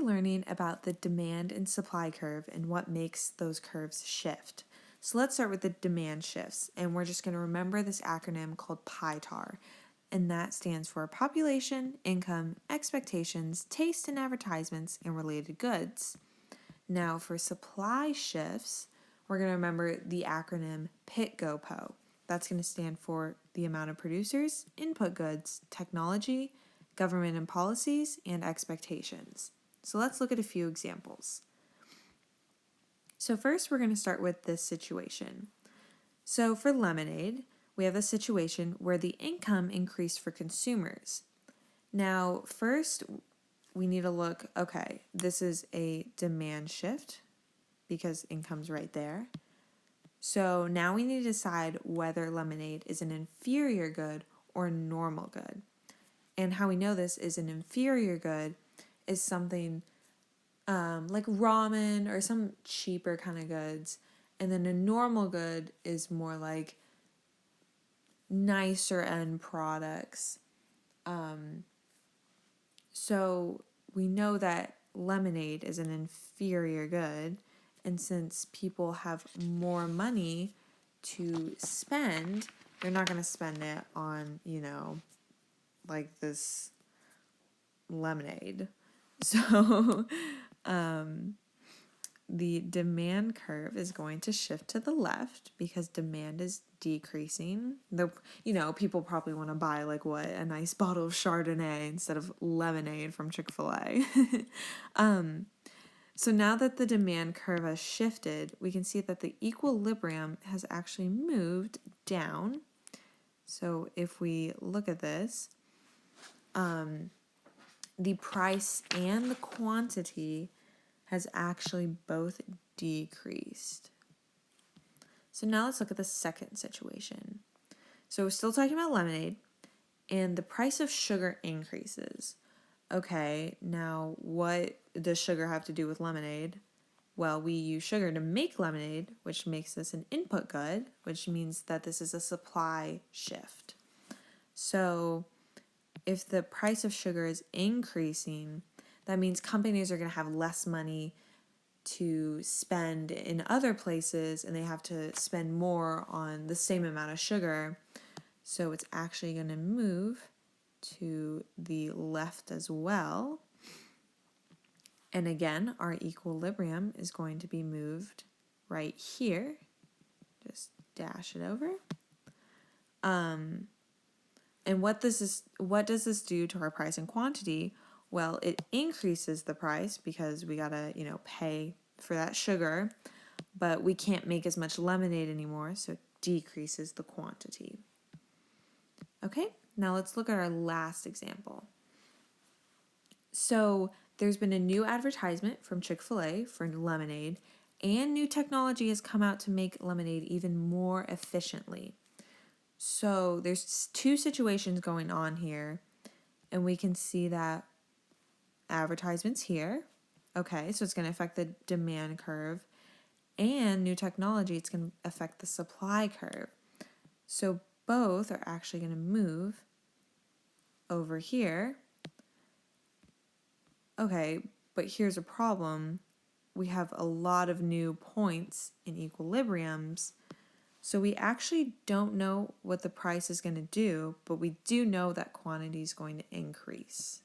learning about the demand and supply curve and what makes those curves shift. So let's start with the demand shifts, and we're just going to remember this acronym called PITAR, and that stands for population, income, expectations, taste and advertisements, and related goods. Now for supply shifts, we're going to remember the acronym PITGOPO. That's going to stand for the amount of producers, input goods, technology, government and policies, and expectations. So let's look at a few examples. So first, we're going to start with this situation. So for lemonade, we have a situation where the income increased for consumers. Now, first, we need to look, okay, this is a demand shift because income's right there. So now we need to decide whether lemonade is an inferior good or a normal good. And how we know this is an inferior good is something like ramen or some cheaper kind of goods. And then a normal good is more like nicer end products. So we know that lemonade is an inferior good. And since people have more money to spend, they're not going to spend it on, like this lemonade. So the demand curve is going to shift to the left because demand is decreasing. People probably want to buy a nice bottle of Chardonnay instead of lemonade from Chick-fil-A. So now that the demand curve has shifted, we can see that the equilibrium has actually moved down. So if we look at this, the price and the quantity has actually both decreased. So now let's look at the second situation. So we're still talking about lemonade, and the price of sugar increases. Okay, now what does sugar have to do with lemonade? Well, we use sugar to make lemonade, which makes this an input good, which means that this is a supply shift. So if the price of sugar is increasing, that means companies are going to have less money to spend in other places, and they have to spend more on the same amount of sugar. So it's actually going to move to the left as well. And again, our equilibrium is going to be moved right here. Just dash it over. And what does this do to our price and quantity? Well, it increases the price because we gotta, pay for that sugar, but we can't make as much lemonade anymore, so it decreases the quantity. Okay, now let's look at our last example. So there's been a new advertisement from Chick-fil-A for lemonade, and new technology has come out to make lemonade even more efficiently. So there's two situations going on here, and we can see that advertisements here. Okay, so it's going to affect the demand curve, and new technology, it's going to affect the supply curve. So both are actually going to move over here. Okay, but here's a problem. We have a lot of new points in equilibriums, so we actually don't know what the price is going to do, but we do know that quantity is going to increase.